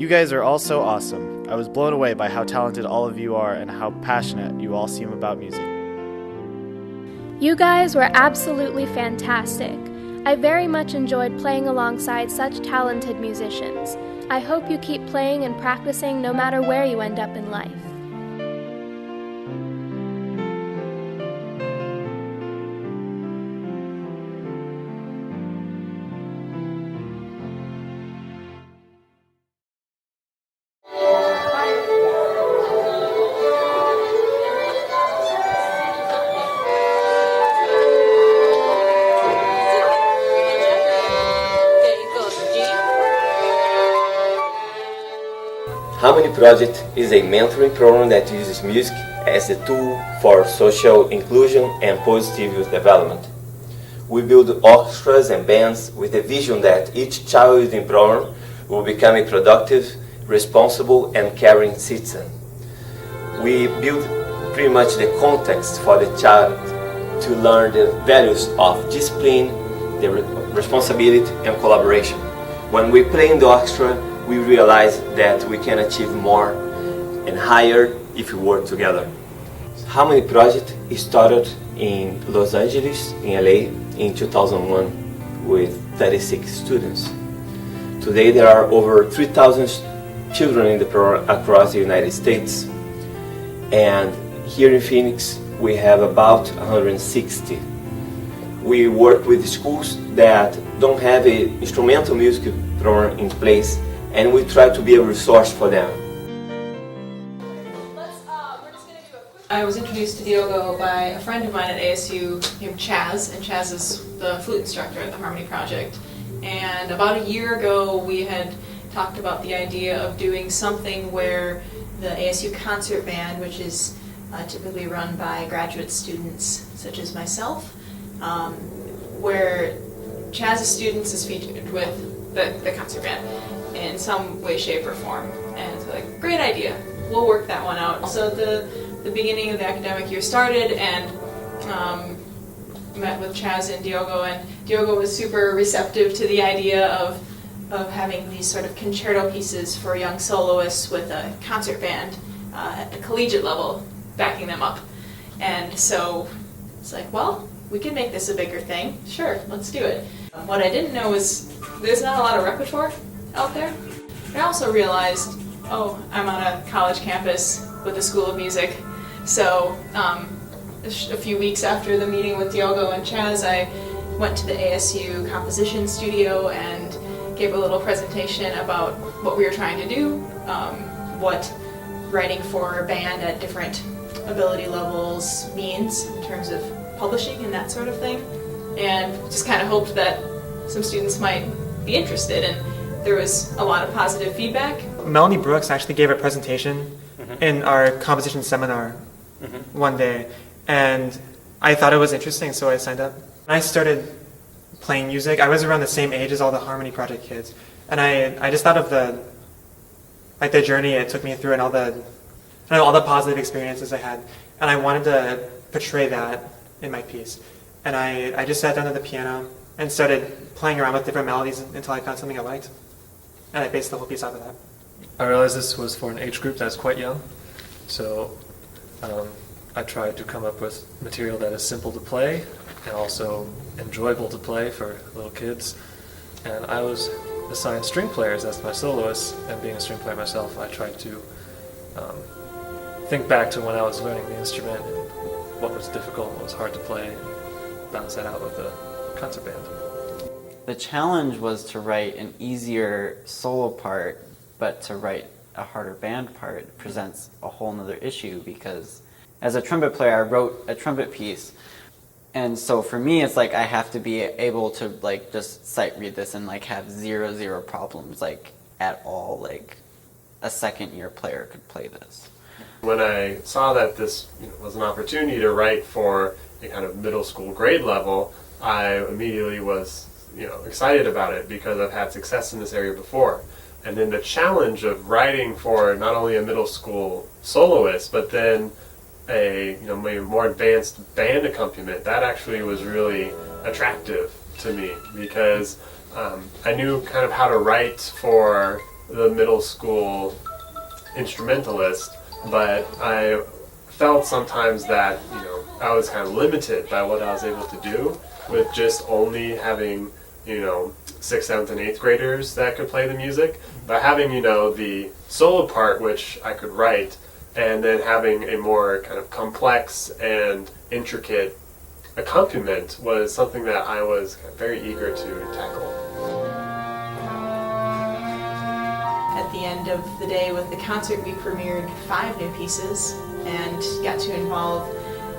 You guys are all so awesome. I was blown away by how talented all of you are and how passionate you all seem about music. You guys were absolutely fantastic. I very much enjoyed playing alongside such talented musicians. I hope you keep playing and practicing no matter where you end up in life. Harmony Project is a mentoring program that uses music as a tool for social inclusion and positive youth development. We build orchestras and bands with the vision that each child in the program will become a productive, responsible and caring citizen. We build pretty much the context for the child to learn the values of discipline, the responsibility and collaboration. When we play in the orchestra, we realize that we can achieve more and higher if we work together. Harmony Project started in Los Angeles, in LA, in 2001 with 36 students. Today there are over 3,000 children in the program across the United States, and here in Phoenix we have about 160. We work with schools that don't have an instrumental music program in place, and we try to be a resource for them. I was introduced to Diogo by a friend of mine at ASU named Chaz, and Chaz is the flute instructor at the Harmony Project. And about a year ago we had talked about the idea of doing something where the ASU concert band, which is typically run by graduate students such as myself, where Chaz's students is featured with the concert band in some way, shape, or form. And so like, great idea, we'll work that one out. So the beginning of the academic year started, and met with Chaz and Diogo was super receptive to the idea of having these sort of concerto pieces for young soloists with a concert band at the collegiate level backing them up. And so it's like, well, we can make this a bigger thing. Sure, let's do it. What I didn't know is there's not a lot of repertoire out there. I also realized, oh, I'm on a college campus with a school of music. So a few weeks after the meeting with Diogo and Chaz, I went to the ASU composition studio and gave a little presentation about what we were trying to do, what writing for a band at different ability levels means in terms of publishing and that sort of thing, and just kind of hoped that some students might be interested, and there was a lot of positive feedback. Melanie Brooks actually gave a presentation in our composition seminar one day, and I thought it was interesting, so I signed up. When I started playing music, I was around the same age as all the Harmony Project kids, and I just thought of the journey it took me through and all the positive experiences I had, and I wanted to portray that in my piece. And I just sat down at the piano and started playing around with different melodies until I found something I liked, and I based the whole piece off of that. I realized this was for an age group that's quite young, so I tried to come up with material that is simple to play and also enjoyable to play for little kids. And I was assigned string players as my soloists, and being a string player myself, I tried to think back to when I was learning the instrument and what was difficult, what was hard to play, and balance that out with the concert band. The challenge was to write an easier solo part, but to write a harder band part presents a whole nother issue, because as a trumpet player, I wrote a trumpet piece, and so for me it's like I have to be able to like just sight read this and like have zero problems like at all. Like a second year player could play this. When I saw that this was an opportunity to write for a kind of middle school grade level, I immediately was excited about it because I've had success in this area before. And then the challenge of writing for not only a middle school soloist, but then a more advanced band accompaniment, that actually was really attractive to me, because I knew kind of how to write for the middle school instrumentalist, but I felt sometimes that, you know, I was kind of limited by what I was able to do with just only having, you know, 6th, 7th, and 8th graders that could play the music, but having, you know, the solo part which I could write, and then having a more kind of complex and intricate accompaniment was something that I was very eager to tackle. At the end of the day with the concert, we premiered 5 new pieces and got to involve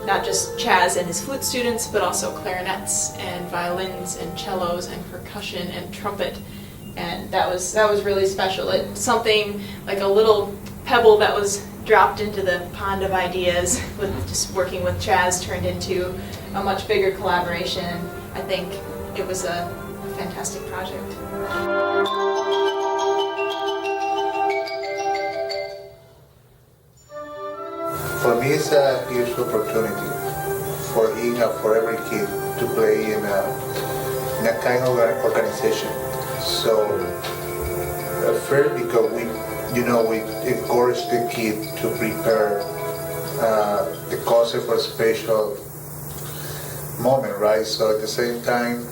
not just Chaz and his flute students, but also clarinets and violins and cellos and percussion and trumpet. And that was really special. It's something like a little pebble that was dropped into the pond of ideas with just working with Chaz turned into a much bigger collaboration. I think it was a fantastic project. For me, it's a huge opportunity for every kid to play in a kind of organization. So first, because we encourage the kid to prepare the concert for a special moment, right? So at the same time,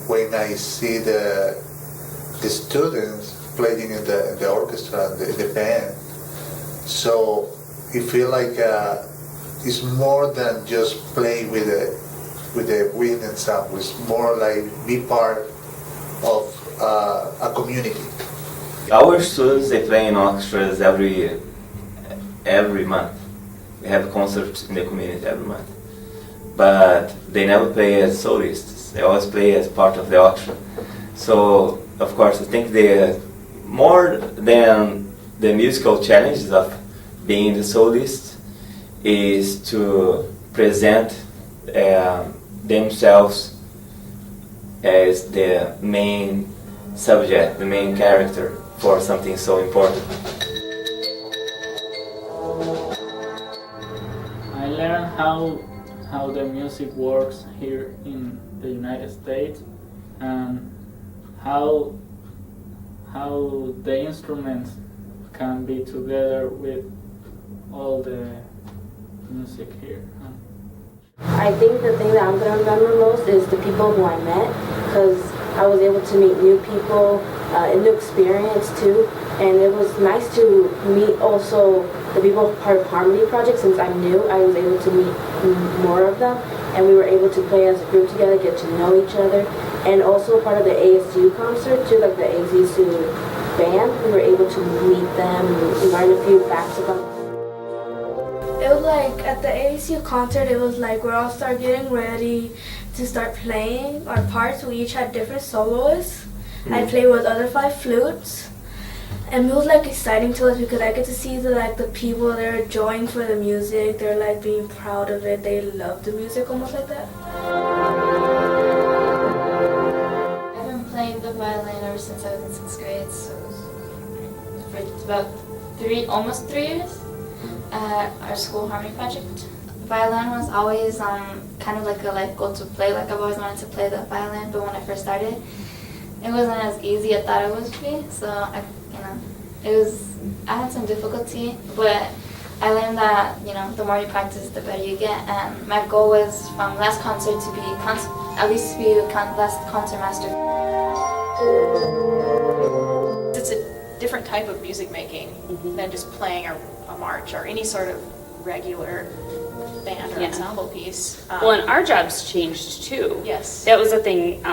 when I see the students playing in the orchestra, the band, so you feel like it's more than just play with the wind and sound. It's more like be part of a community. Our students, they play in orchestras every month. We have concerts in the community every month. But they never play as solists. They always play as part of the orchestra. So, of course, I think they more than the musical challenges of being the soloist is to present themselves as the main subject, the main character for something so important. I learned how the music works here in the United States and how the instruments can be together with all the music here. I think the thing that I'm going to remember most is the people who I met, because I was able to meet new people, a new experience too, and it was nice to meet also the people part of Harmony Project. Since I'm new, I was able to meet more of them, and we were able to play as a group together, get to know each other, and also part of the ASU concert too, like the ASU band. We were able to meet them and learn a few facts about them. It was like at the ASU concert, it was like we all started getting ready to start playing our parts. We each had different soloists. I played with other 5 flutes. And it was like exciting to us because I get to see the people, they're enjoying for the music, they're like being proud of it, they love the music almost like that. I've been playing the violin ever since I was in 6th grade, so for about almost 3 years. At our school Harmony Project. Violin was always kind of like a life goal to play. Like I've always wanted to play the violin, but when I first started, it wasn't as easy as I thought it would be. So I had some difficulty, but I learned that the more you practice, the better you get. And my goal was from last concert to be at least to be last concert master. It's a different type of music making than just playing a march or any sort of regular band or ensemble piece. Well, and our jobs changed too. Yes. That was the thing.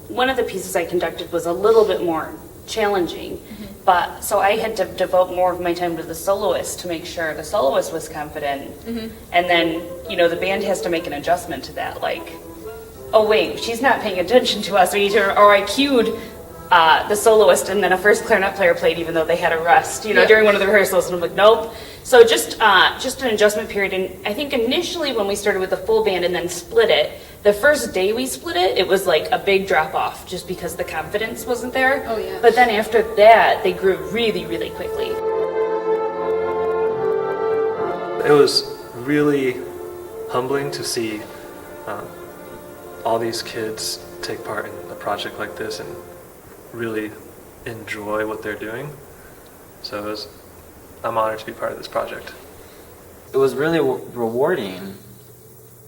One of the pieces I conducted was a little bit more challenging, but so I had to devote more of my time to the soloist to make sure the soloist was confident. And then, the band has to make an adjustment to that. Like, oh wait, she's not paying attention to us. Or I cued the soloist, and then a first clarinet player played even though they had a rest, during one of the rehearsals, and I'm like, nope. So just an adjustment period. And I think initially when we started with the full band and then split it, the first day we split it, it was like a big drop off just because the confidence wasn't there. Oh yeah. But then after that, they grew really, really quickly. It was really humbling to see all these kids take part in a project like this and really enjoy what they're doing. So I'm honored to be part of this project. It was really rewarding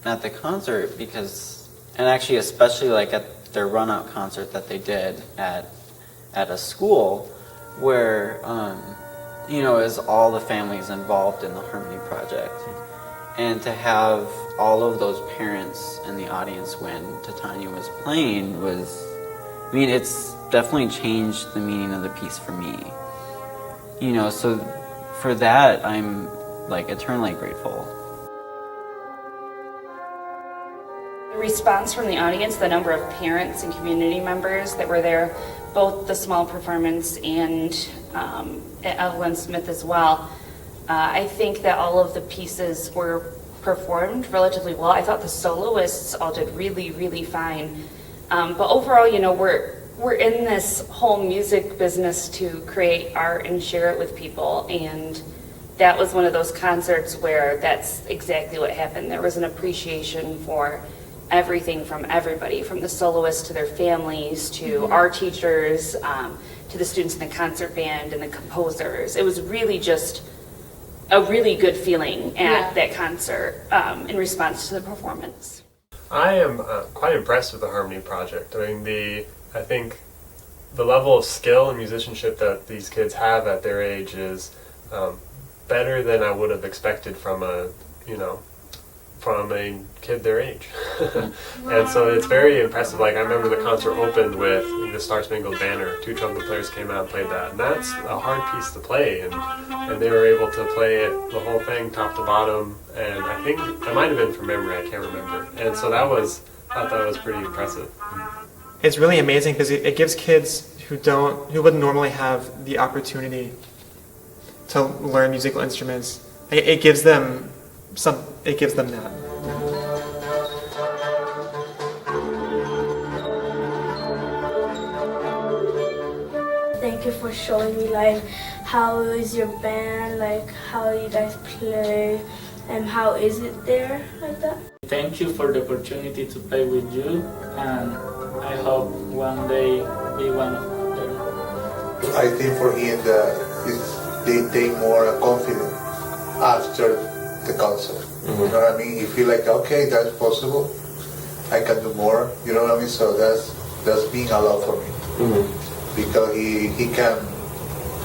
at the concert because, and actually especially like at their run-out concert that they did at a school where, you know, is all the families involved in the Harmony Project. And to have all of those parents in the audience when Titania was playing was, I mean, it's definitely changed the meaning of the piece for me. You know, so for that, I'm like eternally grateful. The response from the audience, the number of parents and community members that were there, both the small performance and at Evelyn Smith as well, I think that all of the pieces were performed relatively well. I thought the soloists all did really, really fine. But overall, you know, we're in this whole music business to create art and share it with people, and that was one of those concerts where that's exactly what happened. There was an appreciation for everything from everybody, from the soloists to their families, to our teachers, to the students in the concert band and the composers. It was really just a really good feeling at that concert in response to the performance. I am quite impressed with the Harmony Project. I mean, I think the level of skill and musicianship that these kids have at their age is better than I would have expected from a kid their age. And so it's very impressive. Like, I remember the concert opened with the Star Spangled Banner. 2 trumpet players came out and played that. And that's a hard piece to play. And they were able to play it, the whole thing, top to bottom. And I think that might have been from memory. I can't remember. And so I thought that was pretty impressive. It's really amazing because it gives kids who wouldn't normally have the opportunity to learn musical instruments. It gives them that. Thank you for showing me like how is your band, like how you guys play, and how is it there, like that. Thank you for the opportunity to play with you, and I hope one day be one of them. I think for him they take more confidence after the concert. You know what I mean? You feel like, okay, that's possible. I can do more. You know what I mean? So that's being a lot for me. Because he can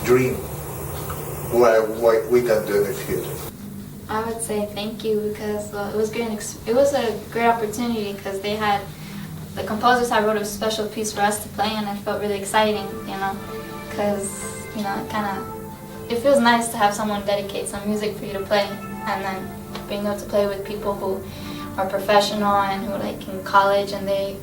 dream what we can do in the future. I would say thank you because it was great. It was a great opportunity because the composers had wrote a special piece for us to play, and it felt really exciting, you know, because it feels nice to have someone dedicate some music for you to play, and then being able to play with people who are professional and who like in college, and they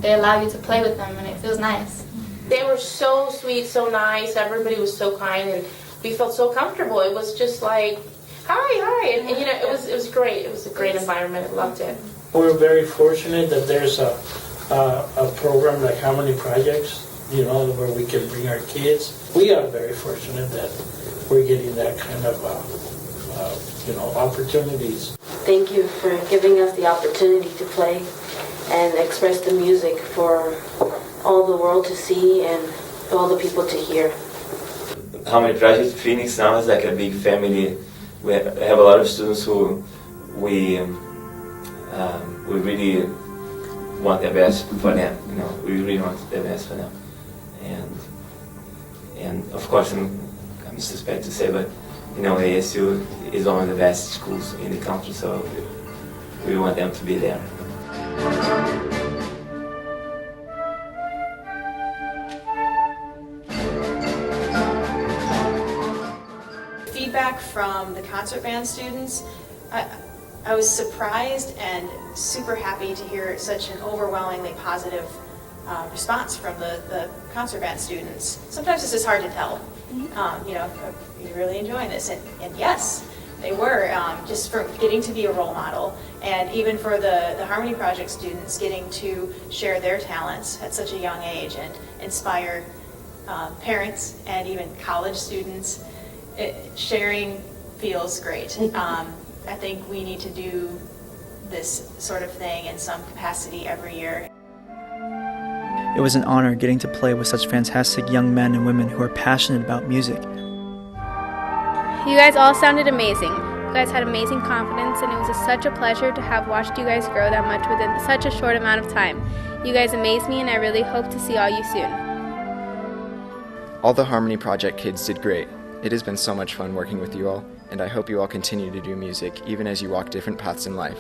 allow you to play with them, and it feels nice. They were so sweet, so nice. Everybody was so kind, and we felt so comfortable. It was just like, hi, and you know, it was great. It was a great environment. I loved it. We're very fortunate that there's a program like Harmony Projects, you know, where we can bring our kids. We are very fortunate that we're getting that kind of, opportunities. Thank you for giving us the opportunity to play and express the music for all the world to see and for all the people to hear. Harmony Project Phoenix now is like a big family. We have a lot of students who we really want the best for them. You know, we really want the best for them, and of course I'm suspect to say, but you know, ASU is one of the best schools in the country, so we want them to be there. Feedback from the concert band students, I was surprised and super happy to hear such an overwhelmingly positive response from the concert band students. Sometimes this is hard to tell, you know, are you really enjoying this? And yes, they were, just for getting to be a role model, and even for the Harmony Project students getting to share their talents at such a young age and inspire parents and even college students. Sharing feels great. I think we need to do this sort of thing in some capacity every year. It was an honor getting to play with such fantastic young men and women who are passionate about music. You guys all sounded amazing. You guys had amazing confidence, and it was such a pleasure to have watched you guys grow that much within such a short amount of time. You guys amaze me, and I really hope to see all you soon. All the Harmony Project kids did great. It has been so much fun working with you all, and I hope you all continue to do music even as you walk different paths in life.